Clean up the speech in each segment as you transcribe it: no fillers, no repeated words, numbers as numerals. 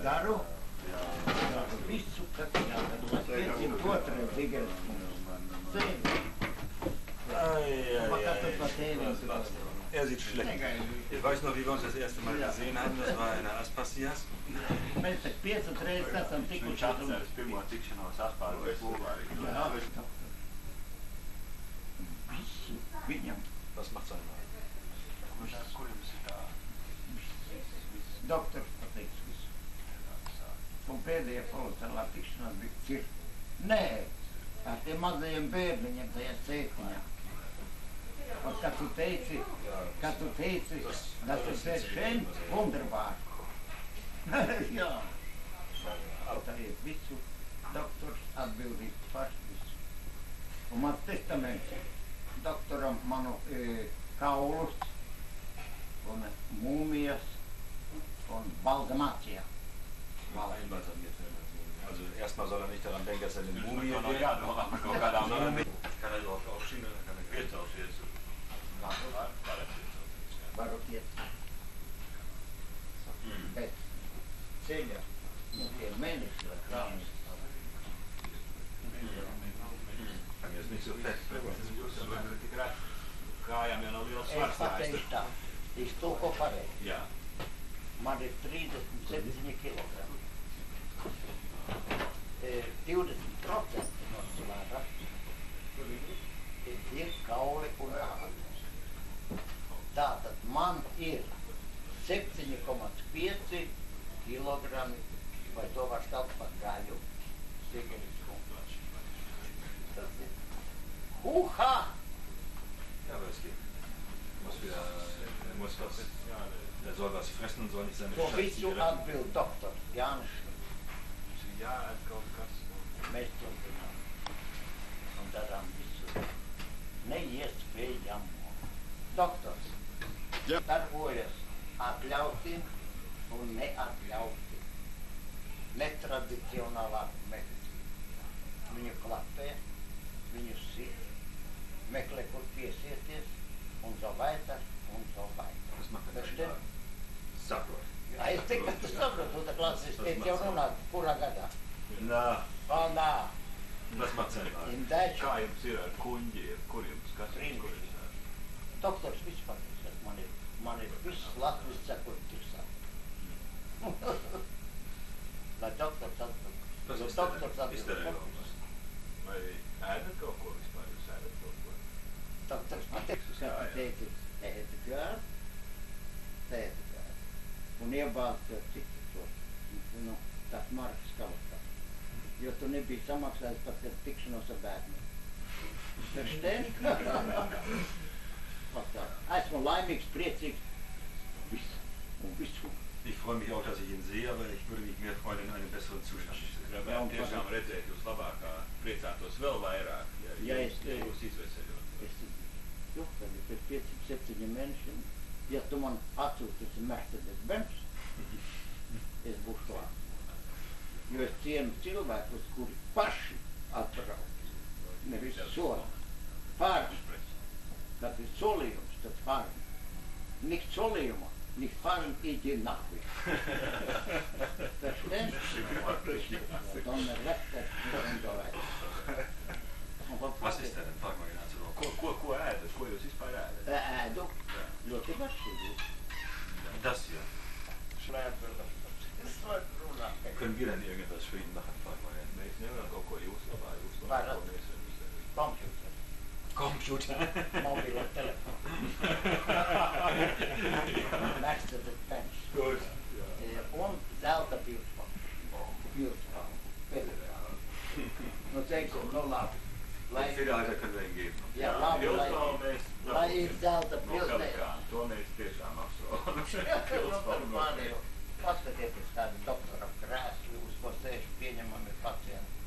daru, visu, kas jādara, lai piecim otrais zigeres. Er sieht schlecht. Ich weiß noch, wie wir uns das erste Mal gesehen haben, das war in der Aspasias. Mēs tak 5 reizes esam tikušās. Pirmo tikšanos Aspāzijas būvā. Visu viņam. Was macht sein Mann? Kur jums ir tā? Doktors pateiks visu. Un pēdējā policelā tikšanās bija cirta. Nē, ar tiem mazajiem bērniņiem tajā sēkliņā. Un kad tu teici, das ist schön, wunderbar. Jā. Tā ir visu, doktors atbildīs par visu. Un mans testaments doktoram manu kaulus un mūmijas un balsamācijā. Also erstmal soll er nicht daran denken, dass er den Mumie Kann er drauf aufschieben, dann kann er Geld aufschießen. Varu iet. Bet ceļa tie mēneši vai krānis. Kann jetzt nicht so fest. Kājām jau nav liels Es svars. pateikšu tā, iztulko pareizi. Jā. Man ir 37 kilogrami. 20% no svara ir kauli un ādas. Tātad man ir 7,5 kilogrami, vai to var stāt par gaļu, sigaris kungs. Tas ir huha! Ja, aber es geht. Er muss was. Er soll was fressen und soll nicht seine To Scheiße visu atbild doktors Jānis. Jā, kaut kas. Mēs turpinām. Un darām visu neiespējamo. Doktors darbojas atļauti un neatļauti. Netradicionālā medicīna. Viņu klapē, viņu sit, Mecklenburg passiert ist und so weiter und so weiter. Was macht der Versteht? Saprot. A jeste kad se dobro, tuota klassi steeti on unat puragada. Na, Vana, was macht seine Wahl? in Deutsch, Kā jums ir ar kuņģi, ar kuriem skatīt, kuriem ir? doktors vispār, man ir viss Latvijas sakotīsā. Lai doktors atbild. Was Jo ist der doktors denn? Ist der denn atbild. überhaupt was? Vai ēdat kaut ko vispār, jūs ēdat kaut ko? Doktors pateiks, ka teikt, ēta gāt, tēta gāt. Un iebāzt citu to, nu, tās markas kautā. Jo tu nebija samaksājis pat ar tikšanos ar bērniem. Verstehen? Esmu laimīgs, priecīgs, viss un visu. Ich freue mich auch, dass ich ihn sehe, aber ich würde mich mehr freuen, in einem besseren Zustand zu sehen. Gribētu tiešām redzēt jūs labākā, priecātos vēl vairāk, Ja, jūs es- jūs izveseļot. Es juhteli pēc 5-7 mēnešiem, ja tu man atsūtīsi Mercedes-Benz, es būšu klāt. Jo es cienu cilvēkus, kuri paši atbrauc, nevis sola. Fahren, kad ir solījums, tad fahren. Nicht solījuma, nicht fahren, idzie nachweg. Verstehen? Dann rechter und so weiter. Was ist der denn? Frag mal ihn an. Ko ēdat, ko jūs vispār ēdat? Ēdu ļoti garšīgi. Das hier. Können wir denn irgendwas für ihn machen? Frag mal ihn. Mēs nevaram kaut ko jūs labā, Varat. ko mēs varam izdarīt. Computer, Computer. mobile telefon. Mercedes-Benz. Gut. Un zelta pildspalva. Nu teiksim, nu labi. Lai, Den Federhalter können wir ihm geben. jā, labi, Pilspalvu lai, mēs lai ir zelta no pildspalva. Pelikāna. To mēs tiešām apsolu. Nu, mani jau paskatieties tādu doktora krēslu, uz ko sēž pieņemami pacienti.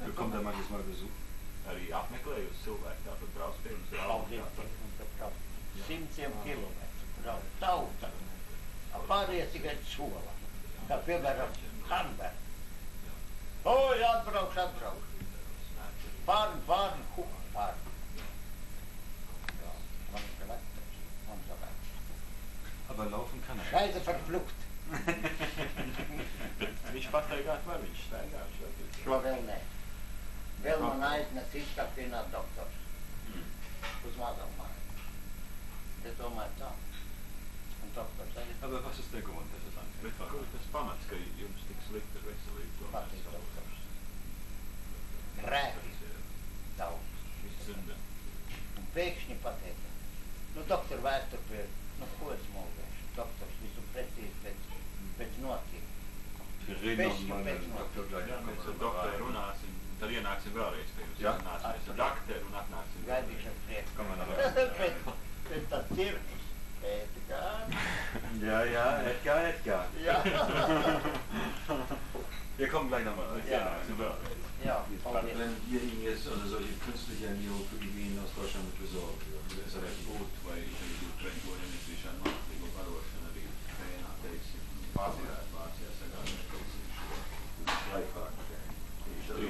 Wir kommen da manchmal Besuch. Arī apmeklējot cilvēku, tāpat brauc pie mums Paldies, simtiem kilometru brauc tauta. A pārējie tikai sola. Kā piemēram Hanberg. Oi, atbraukšu. Fahren, fahren. Aber laufen kann er. Scheiße verflucht. Viņš pastaigāt vai viņš staigā? Šo vēl nē. Vēl man aiznes izskapinā doktors. Uz mazam māju. Es domāju tā. Un doktors arī Aber was ist der Grund, dass es anfängt? Bet kur tas pamats, ka jums tik slikti ar veselību? patīk doktors. Grēki daudz. Sunda. Un pēkšņi pateica, nu doktor vēstur pie, nu ko es mūvēšu? Doktors visu precīzi pēc notiek. Wir reden noch mal mit dem Doktor gleich. Jā, mēs ar doktoru runāsim, tad ienāksim vēlreiz pie jums. Jā. Runāsimies ar doktoru un atnāksim. Gaidīšu ar prieku. Kommen wir nachher. Pēc tā cirkus. Edgar. Ja, ja, Edgar. Jā. Wir kommen gleich nochmal. Ja. Ienāksim vēlreiz. Jā, paldies. Wenn ihr ihn jetzt eine solche künstliche Ernährung für die Bienen aus Deutschland besorgt, ist er recht gut. Būtu vai arī būtu pret to nenesīšanu mākslīgo barošanu arī Fēnā, teiksim, pārsvarēt Vācijā sagādāt, ka viņš Drei Fragen stellen.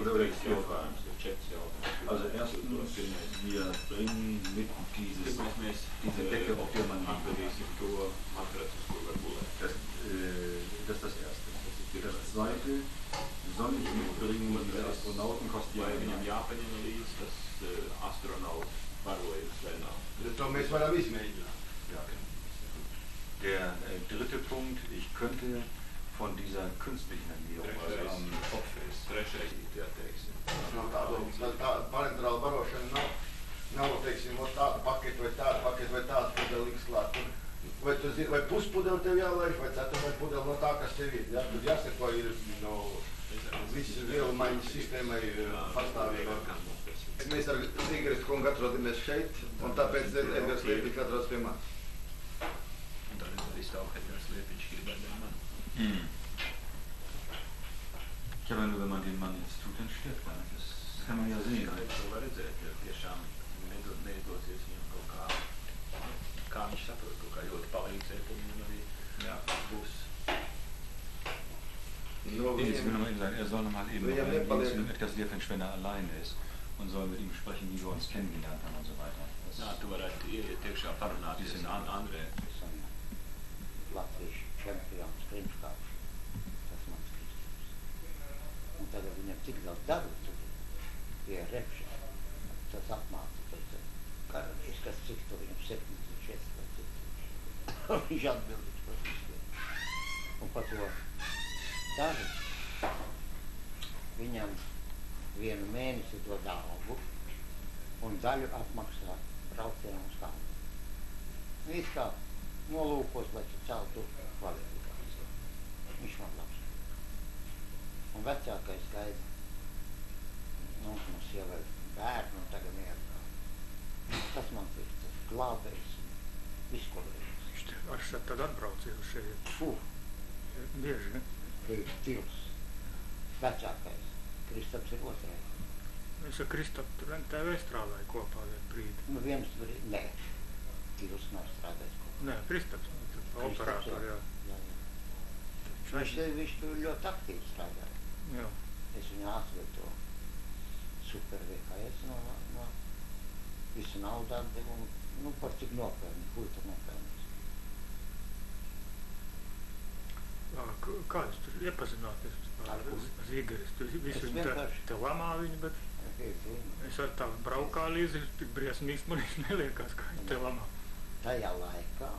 trīs jautājums, ir 4 jautājums. Also erstens, wir bringen mit diese Decke, auf der man liegt. Atvedīsim to matracu, uz kur var gulēt. Das ist das Erste. Das Zweite, soll ich mitbringen, diese Astronauten kosten ja Vai viņam immer. jāpaņem līdz tas astronauts barojums vai nav? To mēs varam izmēģināt. Ja, genau. Der dritte Punkt, ich könnte von dieser künstlichen Ernährung, also am Kopf ist, Trešais, jā, teiksim. No tā parenterāla barošana nav, teiksim, tāda paketa vai tāda pudeli liks klāt. Vai tu zini, vai puspudeli tev jālaiž, vai ceturtai pudeli no tā, kas tev ir. Jā, tad jāseko ir no visu vielmaiņas sistēmai pastāvīgi. Mēs ar Tigristu kungu atrodamies šeit, un tāpēc Edgars Liepiņš atrodas pie manis. Un tad es auch Edgars Liepiņš gribētu ar mani. Ich habe nur, wenn man den Mann jetzt tut, dann stirbt er. Das kann man ja sehen. To var redzēt, ja tiešām neizdosies viņam kaut kā viņš saprot, kaut kā ļoti palīdzēt, un viņam arī būs. No, Nee, jetzt will ich noch mal eben sagen, er soll noch mal eben Ja, reingehen Nepal- zu dem Edgars Liepiņš, wenn er alleine ist. und sollen mit ihm sprechen, wie wir uns kennengelernt haben und so weiter. Nā, tu varētu iet iekšā parunāties ar Andrē. Es esmu latviešu čempions krimskāps. Tas mans Kristaps. Un tagad viņam cik daudz darbu tur pie repša. Tas apmāca pēc karalies, kas cik to viņam 74 vai cik. Viņš atbildīgs par visiem. Un par to darbu viņam vienu mēnesi dod algu un daļu apmaksā braucienu uz kalnu. Viss kā nolūkos, lai tu celtu kvalifikāciju. Viņš man labs. Un vecākais gaida, mums jau ir bērni un tagad mierā. Tas man ir tas glābējs un viskolējs. Ar šeit tad atbrauciet uz šeit. Bieži, ne? Ir Tils. Vecākais. Kristaps ir otrais. Es ar Kristapu tur NTV strādāju kopā vienu brīdi. Nu viens brīdi, nē. Tils nav strādājis kopā. Nē, Kristaps, operātori, jā. Viņš tur ļoti aktīvi strādāja. Jā. Es viņu atvedu to super VKS no visu naudu atdevu un, nu, par cik nopelni, ko tur nopelnīs. Kā jūs tur iepazināties vispār? Zīgeris, tu visi te lamā viņu, bet es ar tā braukā līdzi, tik briesmīgs man neliekās, kā te lamā. Tajā laikā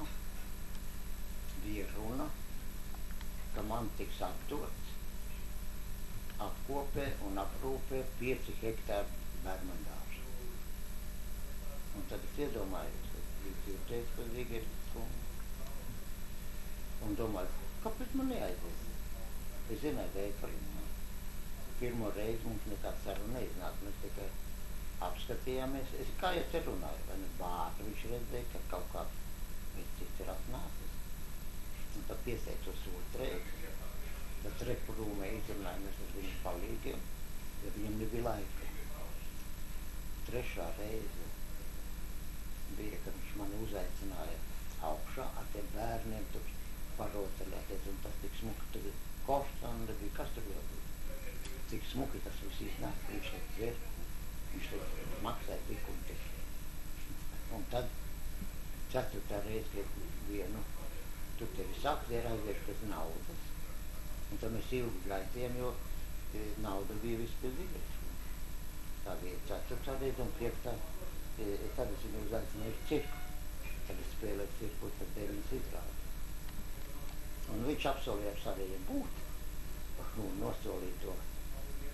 bija runa, ka man tiks atdots apkopē un aprūpē 5 hektāru bērnmandāžu. Un tad es iedomājos, ka jūs teicu, ka Zīgeris kungu. Un domāju, kāpēc man neaizies? Es zināju veikalinā. Pirmo reizi mums nekāds saruna neiznāk, mēs tikai apskatījāmies. Kā es te runāju, vai ne bārdu viņš redzēja, ka kaut kāds cits ir atnācis. Un tad pieteicos otrais. Tad reprūmē izrunājamies ar viņu palīgiem, jo viņam nebija laika. Trešā reize bija, kad viņš mani uzaicināja augšā ar tiem bērniem tur parotaļāties, un tas tik smuki tur Kostanda bija, kas tur vēl bija? Cik smuki tas viss iznāk, viņš te dzer, viņš te maksāja tik un tik. Un tad 4. reize, kad bija, nu, tur tevi saka, ir aizvieši pēc naudas. Un tad mēs ilgi gaidījām, jo nauda bija viss pie Zīgeris. Tā bija 4. reize un 5. Tad es viņu uzaicināju uz cirku. Tad es spēlēju cirku, tad 9 izrādi. Un viņš apsolīja ar saviem būt, un nosolīja to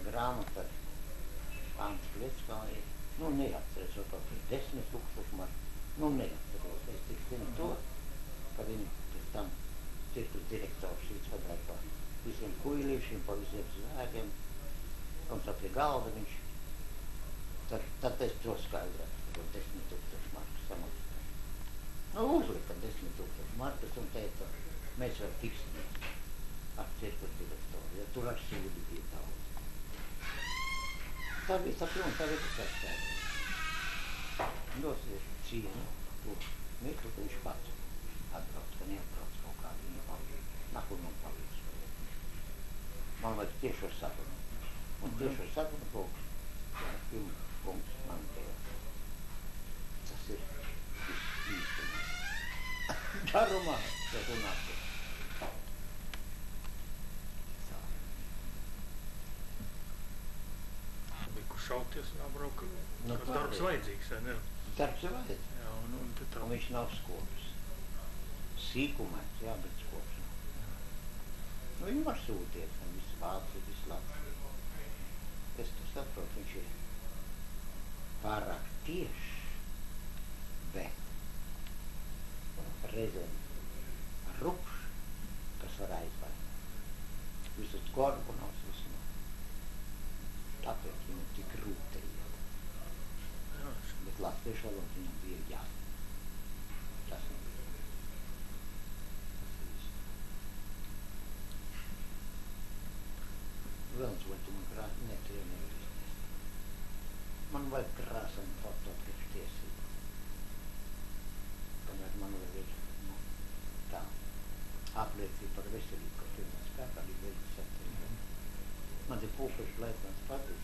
grāmatu ar Pāns Kļeckāju. Nu, neatceros, vai kaut 10 000 marku. Nu, neatceros. Es tik zinu to, ka viņi pēc tam cirkus direktors izvadāja pa visiem kuilīšiem, pa visiem zvēgiem. Un tad pie galda viņš, tad es to skaidrētu, to 10 000 marku samaksāju. Nu, uzlika 10 000 markas un teica, mēs vēl tiksimies ar cirkus direktoru, jo tur ar sūdi bija daudz. Tā bija sapļona, tā bija tas atstāja. Dosies cienu, tur mirkli, ka viņš pats atbrauc, ka neatbrauc kaut kādu viņa palīdzi. Nakur man palīdz. Man vajag tiešo sarunu. Un tiešo sarunu kungs, filmu kungs man teica. Tas ir viss īstenībā. Darumā, ja runātu. Šauties un apbraukt, Nu, kas darbs vajadzīgs, vai ne? Darbs ir vajadzīgs. Jā, un tad tā. Un viņš nav skops. Sīkumēts, jā, bet skops nav. Nu, viņu var sūtiet, un viss vāci, viss labi. Es to saprotu, viņš ir pārāk tieši, bet reizēm rupšs, kas var aizvainot. Visus korbunos, visu nav. Tāpēc viņam tik rūtēja. Bet latviešu valoda viņam bija jāsaka. Tas nebija. Tas ir viss. Velns, vai tu man krāsi? Nē, tu jau nevar iztiesīt. Man vajag krāsaini foto priekš tiesību. Kamēr man vēl ir, nu, tā, apliecība par veselību, ka tu man spēkā līdz 27 gadu. Man te pūkaši leitnāts patīk.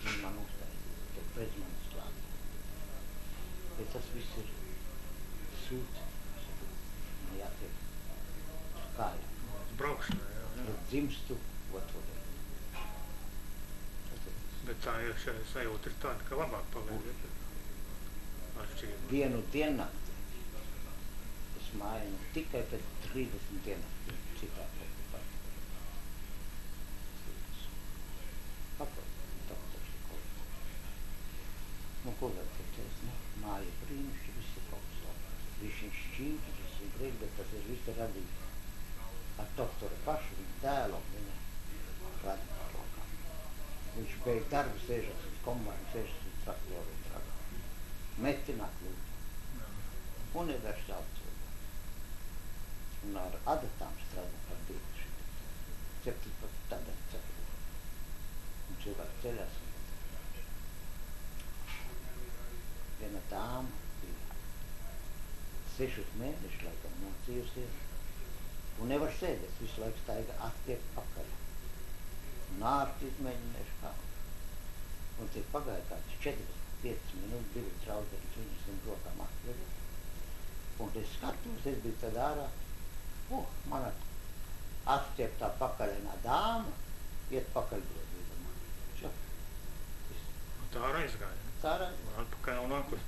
Viņi man uztaisīja. redz manis klāt. Bet tas viss ir sūds. Man jātiek kāju. Braukšanai, jā. Es dzimstu otru reizi. Bet tā iekšējā sajūta ir tāda, ka labāk paliek. Atšķirība. Vienu diennakti es mainu tikai pēc 30 diennakti citā kopā. Kāpēc? Doktors ir kaut kā. Nu, ko vēl teikt? Māja brīnišķi, viss ir kaut kas labāk. Viņš šķīti, viss ir brīd, bet tas ir viss radīts. Ar doktoru pašu, viņa tēlu, viņa radīja. Viņš beidz darbu, sēžas uz kombānu, sēžas uz traktoru un tragā. Metināt lūdzu. Universitāti cilvēku. Un ar adatām strādā par biedri. 17 tādā ceļā. Un cilvēki ceļās. Viena dāma bija 6 mēnešus laikam mocījusies. Un nevar sēdēt, visu laiku staiga attiek pakaļ. Un ārti izmēģinājuši kā. Un cik pagāja kāds 45 minūtes, 2 trauzeris, viņas zem rokām atveru. Un es skatos, es biju tad ārā, mana atstieptā pakaļainā dāma iet pakaļgrozībā. Čo? Un tā arī aizgāja. Tā arī aizgāja. Atpakaļ nav nākus.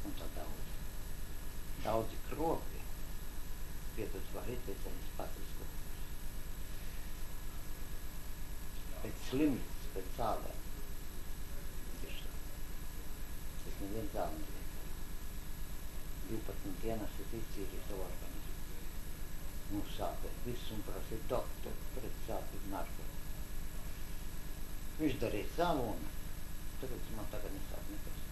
Un tā daudzi kropi pietuc varīt pēc viņas patras kopības. Pēc slimības, pēc zālēm. Tieši tā. Es nevien zāli nevienu. 12 dienas es izcīrīju savu organismu. Nu sāpēs viss un prasīja doktoru pret sāpību narkotiku. Viņš darīja savu un tagad man tagad nesāp nekas.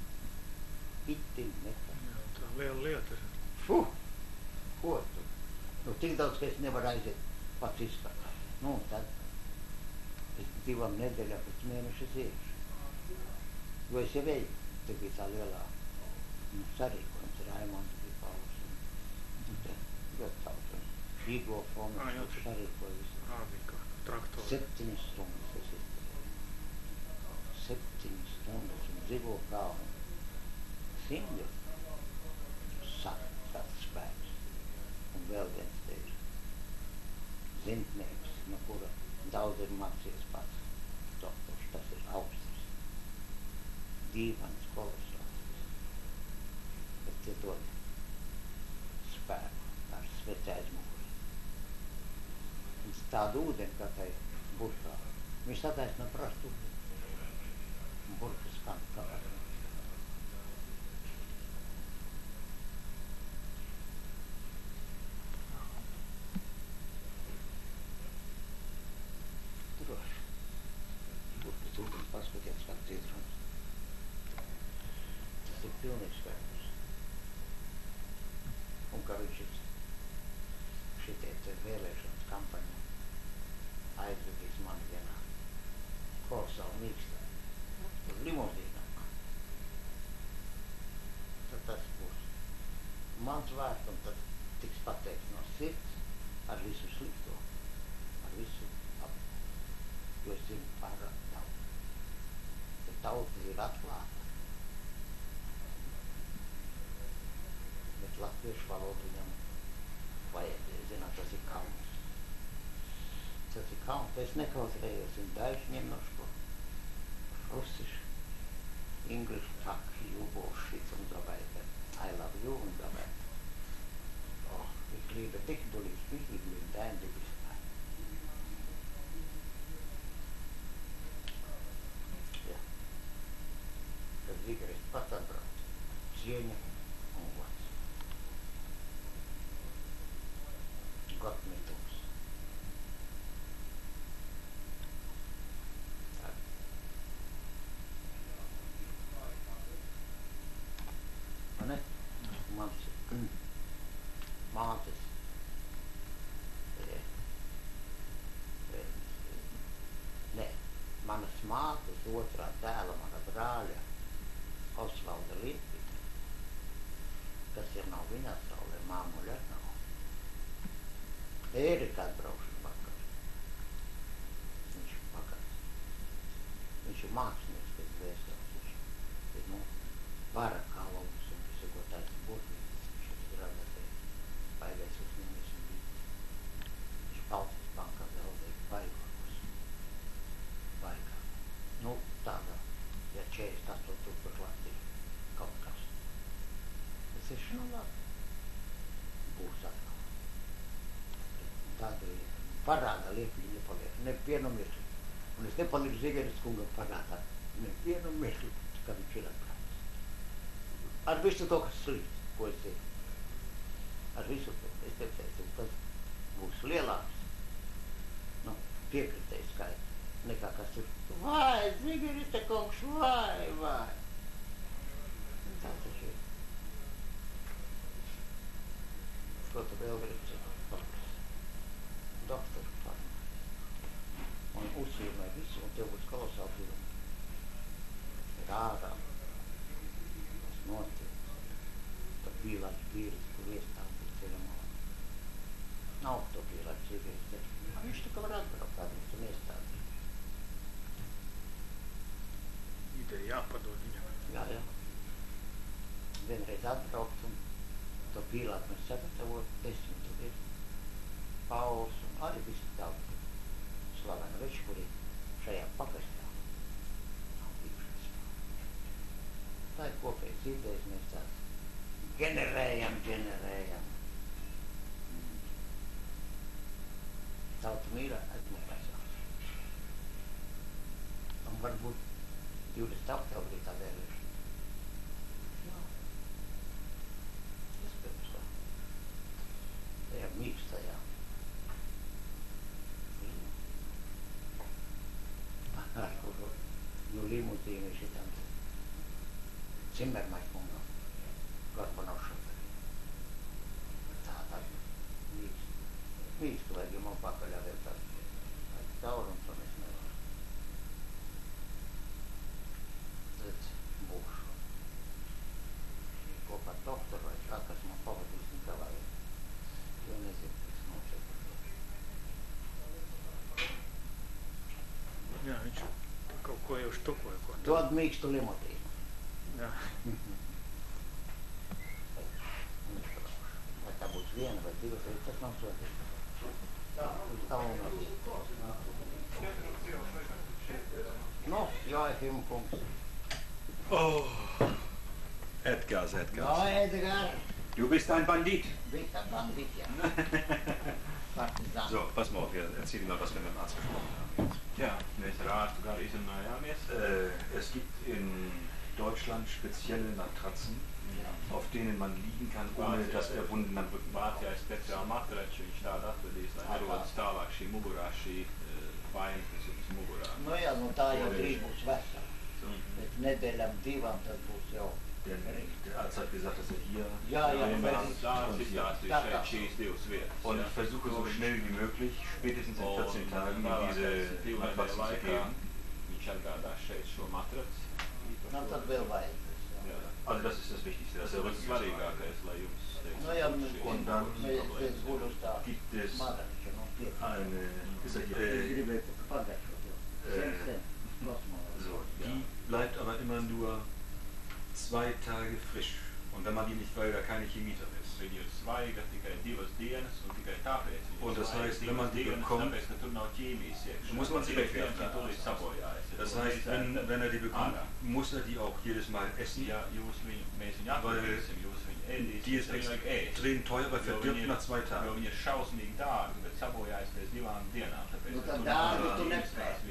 Itin nekas. Jā, tā liela lieta ir. Ko tu? Nu tik daudz, ka es nevaru aiziet pats izskatāt. Nu tad es 2 nedēļām pēc mēneša iešu. Jo es jau eju, te bija tā lielā sarīkojums, Raimonds bija Pauls un te ļoti daudz. Rīgo fonds sarīkoja visu. Bija kā traktori. 7 stundas es izdarīju. 7 stundas un dzīvo kalnu. Simļu tāds spēks. Un vēl viens te ir zintnieks, no kura daudz ir mācījies pats doktors, tas ir Austris. Dīvains, kolosāls. Bet tie dod spēku, ar sveci aizmuguri. Viņš tādu ūdeni, kā tai burkā. Viņš sataisno prastu ūdeni. Un burka skan kāpēc. Paskatieties, kā citrons. Tas ir pilnīgs skaidrs. Un kā viņš ir šitie te vēlēšanas kampaņā aizvedīs mani vienā kolosāli mīkstā uz limuzīnām. Tad tas būs mans vārds un tad tiks pateikts no sirds ar visu slikto, ar visu labu. Jo es zinu pārāk daudz. Tauta ir atklāta, bet latviešu valodu viņam vajag, zināt, tas ir kauns. Tas ir kauns, es neklausējos, un daži ņem no šo russišu, English, fuck you, bullshit und so weiter, I love you und so weiter. Oh, ich liebe dich, du liebst mich, ich liebe dein, du bist mein. Двигались пats atbrauc, cieņa un gods. Godmītums. Ne? Mans mātes ne, manas mātes otrā tēla, mana brāļa Osvalda Lietpita, kas ir nav viņa saulē, māmuļa nav. Ērika atbraukšana vakar. Viņš vakar. viņš ir mākslinieks pēc dvēseles. Viņš ir pārakālums un visu, ko taisa būtības. Viņš ir strādātais, baigais uzņēmies un bija. Viņš Baltijas bankā zaudēja baigākos. Baigāk. Nu, tādā, ja 48 tūkstoši Latvija kaut kas. Es esmu nu labi. Būs atkal. Tāda lieta. Parāda lieta nepaliek. Nevienu mirkli. Un es nepaliku Zigeris kungam parādā. Nevienu mirkli, ka viņš ir atbraucis. Ar visu to, kas slikts, ko es zinu. Ar visu to. Es te teicu, tas būs lielāks. Nu, piekritēju skaits. Nekā kas ir. Vai, Zigeris te kungs, vai. Tā taču ir. Ko tu vēl gribi citu? Doktoru farmāciju. Un uzsīmē visu, un tev būs kolosāls ilgi. Ir ārā. Tas notiek. Tā pīlāķi pīlis, kur iestāv pēc ceļamā. Nav to pīlāķi Zigeris, bet viņš tikai var atbraukt kādreiz un iestādīt. Ideja jāpadod viņam. Jā. Vienreiz atbraukt un to pīlāķi mēs sagatavot, es un tur ir Pauls un arī visi daudz slaveni veči, kuri šajā pakastā nav bijušies. Tā ir kopējas idejas, mēs tās ģenerējam. Tauta mīra atmērāsās. Un varbūt 20 oktobrī tā vēlēšana. Jā. Tas pirms tā. Tajā mīkstajā. Nu limuzīni šitam Zimmermai kungam, Gorbanovšam. Tā mīkstu vajag man pakaļā vēl tāds caurums, un es nevaru. Tad būšu kopā ar doktoru vai kā, kas man pavadīs Nikolai. Jo nezinu, kas notiek ar to. Jā, viņš kaut ko jau štukoja. Dod mīkstu limuzīnu. Jā. Vai tā būs viena vai divas, tas nav svarīgi. Uz tālu. Nu, Joachim kungs. Oh, Edgar. No, Edgar. Du bist ein Bandit. Bist ein Bandit, ja. Partisan. So, pass mal auf, erzähl dir mal, was wir mit dem Arzt gesprochen haben. Jā, mēs ar ārstu gar izrunājāmies. Es gibt in Deutschland spezielle Matratzen, auf denen man liegen kann, ohne dass er Wunden am Rücken bekommt. Vācijā ir speciāli matrači, viņš tādu atvedīs, lai nerodas tālāk šī mugurā, šī vainas, kas ir mugurā. Nu jā, nu tā jau drīz būs vesela. Bet nedēļām divām tas būs jau. Der Arzt hat gesagt, dass er hier Ja, und ich versuche so schnell wie möglich, spätestens in 14 Tagen, diese Matratzen zu geben. Nu tad vēl vajag. Also das ist das Wichtigste, dass er Rücken Nu jā, und dann mēs būtu uz tā gibt es matrača, nu piek. eine, Gribētu pagašot jau. Sen, so, die bleibt aber immer nur 2 Tage frisch. Und wenn man die nicht, weil da keine Chemie drin ist. Und das heißt, wenn man die bekommt, muss man sie wegwerfen. Das heißt, wenn er die bekommt, muss er die auch jedes Mal essen, weil die ist extrem teuer, weil verdirbt nach 2 Tagen.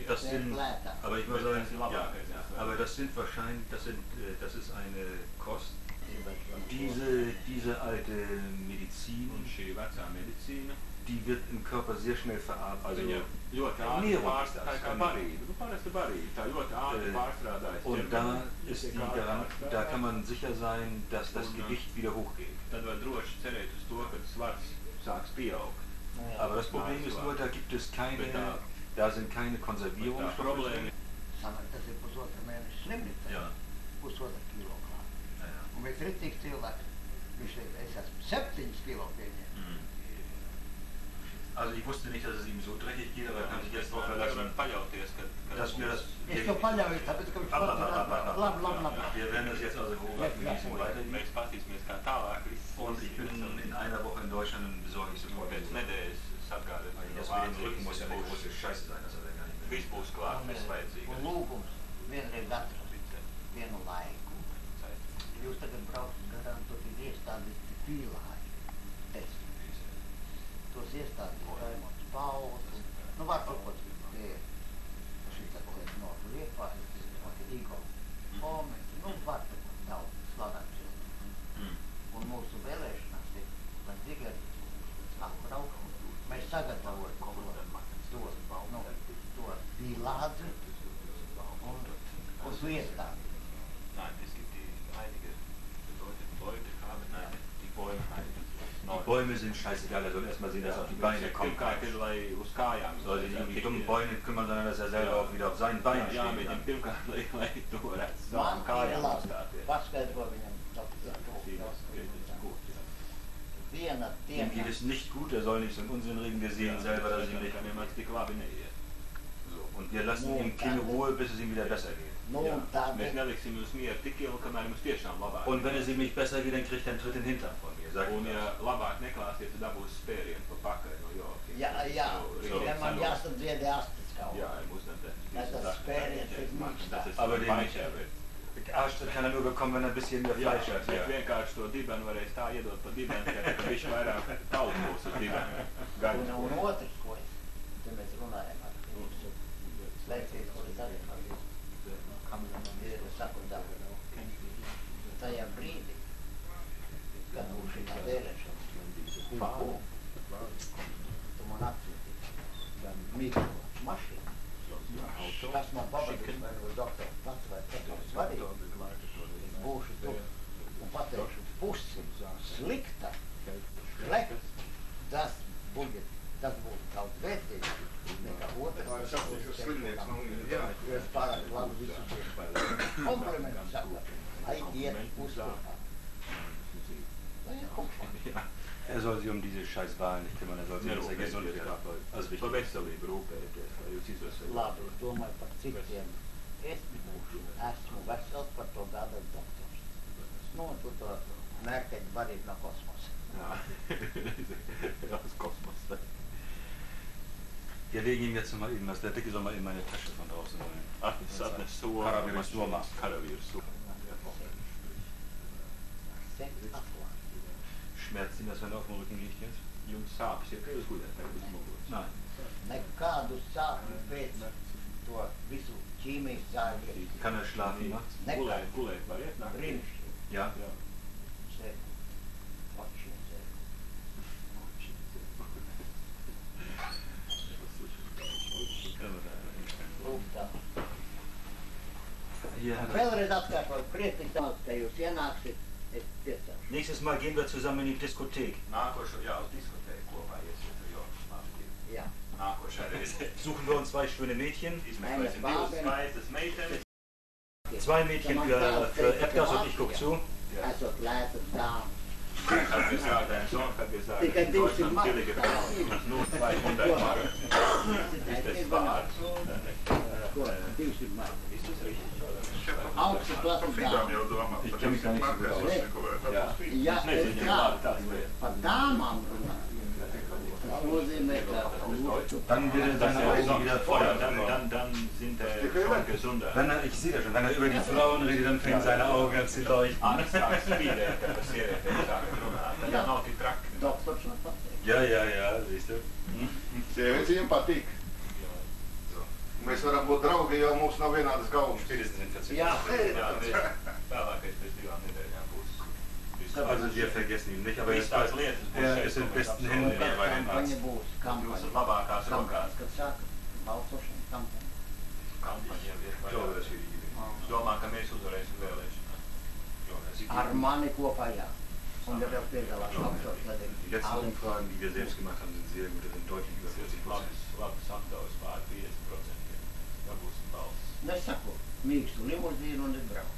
Das sind, aber ich würde sagen, ja, aber das sind wahrscheinlich, das ist eine Kost. Diese alte Medizin, die wird im Körper sehr schnell verarbeitet. Und da kann man sicher sein, dass das Gewicht wieder hochgeht. Aber das Problem ist nur, da sind keine Konservierungsstoffe drin. Ja. Un bija kritīgs cilvēks. Viņš teica, es esmu 7 kilo pieņēmis. Also ich wusste nicht, dass es ihm so dreckig geht, aber er kann sich jetzt darauf verlassen, dass wir das... Es to paļaujies, tāpēc, ka viņš labi. Wir werden das jetzt also genießen weitergehen. Und ich bin in einer Woche in Deutschland und besorge ich sofort. Weil das mit dem Rücken muss ja eine große Scheiße sein, dass er dann gar nicht mehr... Un lūgums vienreiz atrast vienu laiku. Jūs tagad braucat garām, tur ir iestādīti pīlāji. Tos iestādīti Raimonds Pauls. Nu, var kaut tie šitā kaut no Liepājas, Igor Komenti. Nu, var daudz slavēt cilvēku. Un mūsu vēlēšanās ir, lai Zigari atbrauc. Mēs sagatavojam to pīlādzi un to iestādi. Die Bäume sind scheißegal, er soll erstmal sehen, dass er auf die Beine kommt. Soll sich um die dummen Bäume kümmern, sondern dass er selber auch wieder auf seinen Beinen steht. Man ir labi. Paskaidro viņam. Ihm geht es nicht gut, er soll nicht so einen Unsinn reden, wir sehen selber, dass ihm nicht... So, und wir lassen ihm keine Ruhe, bis es ihm wieder besser geht. Und wenn es ihm nicht besser geht, dann kriegt er einen Tritt in den Hintern von mir. Sagt Ja, man jāsadzied astes kaut. Das spēriens ir mīkstās. Aber den Arschtritt kann er nur bekommen, wenn er ein bisschen mehr Fleisch hat. Ja. Vienkārši to dibenu varēs tā iedot pa dibenu, ka viņš vairāk tautu būs uz dibenu. Un otrs, ko te mēs runājam ar jūsu slēpties, ko es arī saku daudz. Tajā brīdī, kad būs šitā vēlēšana, tu man atsūti mikro mašīnu. Kas man pavadīs, vai no doktora pats vai pats svarīgi. Es būšu tur un pateikšu pusi slikta, slēgt, tas būtu daudz vērtīgi, nekā otrs. Es pārāk labi visu tieši. Komplimentu saku, lai iet uzkopā. Lai iet kopā. Er soll sich um diese scheiß Wahlen nicht kümmern, er soll sich um seine Gesundheit Labi, es domāju par citiem. Es esmu vesels par to gada doktors. Nu, tu to mērķeņu varīt no kosmosa. Aus Kosmos. Wir legen ihm jetzt mal eben was, der Dicke soll mal in meine Tasche von draußen holen. Ach, das hat eine so... Schmerzt ihn das, wenn er auf dem Rücken liegt jetzt? Jums sāpes, ja, ka jūs gudēt tagad uz muguras? Nein. Nekādu sāpju pēc to visu ķīmijas zāļu. Kann er schlafen nachts? Gulēt var iet naktī? Brīnišķīgi. Ja? Sēd. Očiem sēd. Lūk tā. Vēlreiz atkārtot, priecīgi daudz, ka jūs ienāksit. Nächstes Mal gehen wir zusammen in die Diskothek. Nākošo, jā, uz diskotēku kopā iesiet, jo, Ja. Nākošā reize. Suchen wir uns 2 schöne Mädchen. Izmeklēsim divas skaistas meitenes. 2 Mädchen für Edgars und ich guck zu. Esot lētas dāmas. Kad wir sagen, so, kad wir sagen, Tikai 200 billige Frauen, nur 200 Mark. Ist das wahr? Ko? 200 mark. Ist das richtig? Augsta klases dāmas. Ich kenne mich gar nicht so gut aus. Ja, es kā par dāmām runā. Tas nozīmē, ka Dann wird seine Augen wieder voll. Dann sind schon gesunder. Ich sehe das schon, wenn er über die Frauen redet, dann fängt seine Augen an zu leuchten. doktors man pateikt. Ja, siehst du. Sievietes viņam patīk. Mēs varam būt draugi, jo mums nav vienādas galvas. Spätestens in 40 Ja, Vēlākais pēc 2 nedēļām būs. Also wir vergessen ihn nicht, aber er ist in besten Händen bei den Arzt. Viņa būs Jūsu labākās rokās. Kad sāka balsošana kampaņa. Kampaņa Ich glaube, vietvaļā. das wird die Es domā, ka mēs uzvarēsim vēlēšanās. Ar mani kopā, jā. Un ja vēl piedalās augšos, tad Die letzten Umfragen, die wir selbst gemacht haben, sind sehr gut, sind deutlich über 40%. Labas aptaujas pār 50%. Dabūsim balss. Nesaku, mīkstu limuzīnu un es braucu.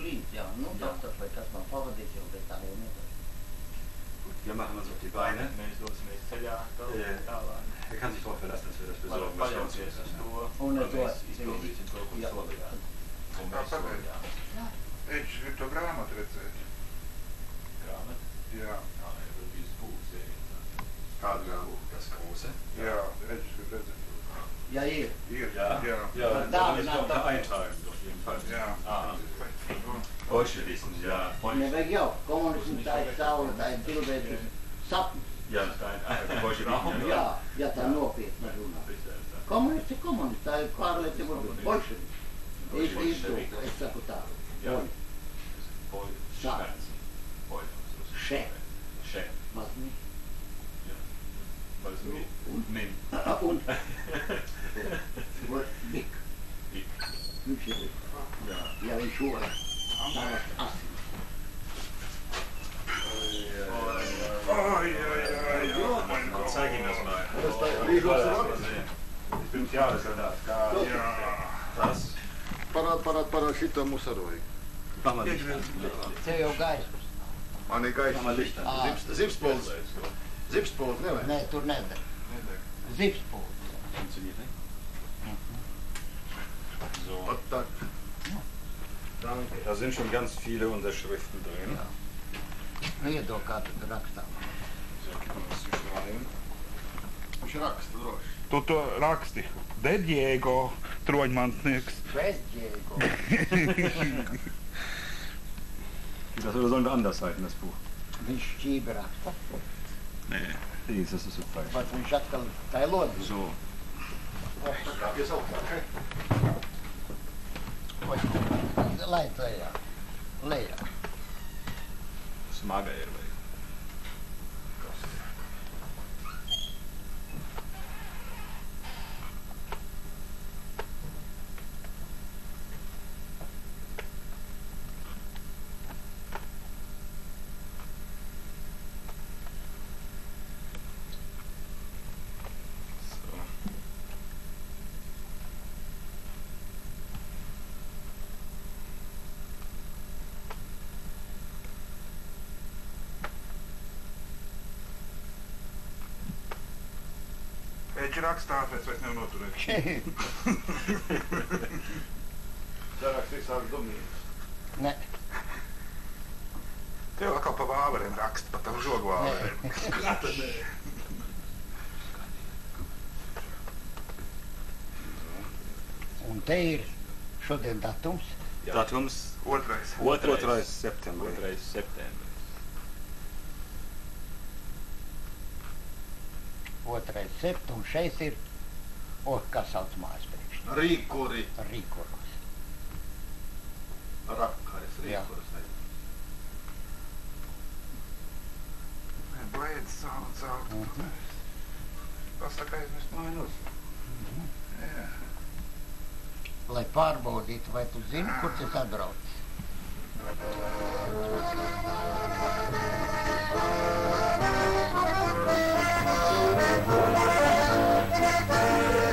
Līdz, jā, nu doktors vai kas man pavadīs, jau bez tā jau nevar. Wir machen uns auf die Beine. Er kann sich darauf verlassen, dass wir das besorgen, was er uns Eikö nyt ole graamat recept? Graamat? Ja. Das große. Ja, eikö nyt recept? Ja hier. Hier, Ja. ja. Ja, da ist auch da eintragen, auf jeden Fall. Ja. Bolschewismus, ja. Ne već jo, komunismi taj stavio, taj pilveti, sapni. Ja, Bolschewismus. Ja, ja taj nopijet na žuna. Komunisti, taj Karlet je možda bolševi. Isto, tako tako. Oni. Sad. Še. Was nicht? Min. Und. Big. Big. Ja, ich schuhe. Zeig ihm das mal. Ich bin Jahressoldat. Das. Parat, shit on musaroi. Mach mal Licht. Se je u gajsku. A ne gajs. Mach mal Licht an. Zipspult, ne? Ne, tu ne da. Zipspult. Funktioniert, ne? So. Tak. Da sind schon ganz viele Unterschriften drin. Nije dokad rakstama. So, gucken wir das zwischen rein. Viņš raksta droši. Tu raksti. De Diego, troņmantnieks. Bez Diego. Das oder sollen wir anders halten, das Buch? Viņš šķība raksta. Nee. Nee, das ist so falsch. Bet viņš atkal tai lodi. So. Kāpies augstāk. Lai tajā. Lejā. Smaga ir vai. Eikö rakstāties vairs nav noturēts? Sarakstīs ar domnības. Ne. Tev atkal pa vāveriem raksta, pa tam žogvāveriem. Un te ir šodien datums. Datums 2. September. 2. septembris. 2. sept, un šeit ir, kā sauc mājas priekšā. Rīkuri. Rīkuros. Rakkaris rīkuris. Blēdz celt. Pasaka aizmirst mainos. Jā. Lai pārbaudītu, vai tu zini, kur tas atbrauc. Thank you.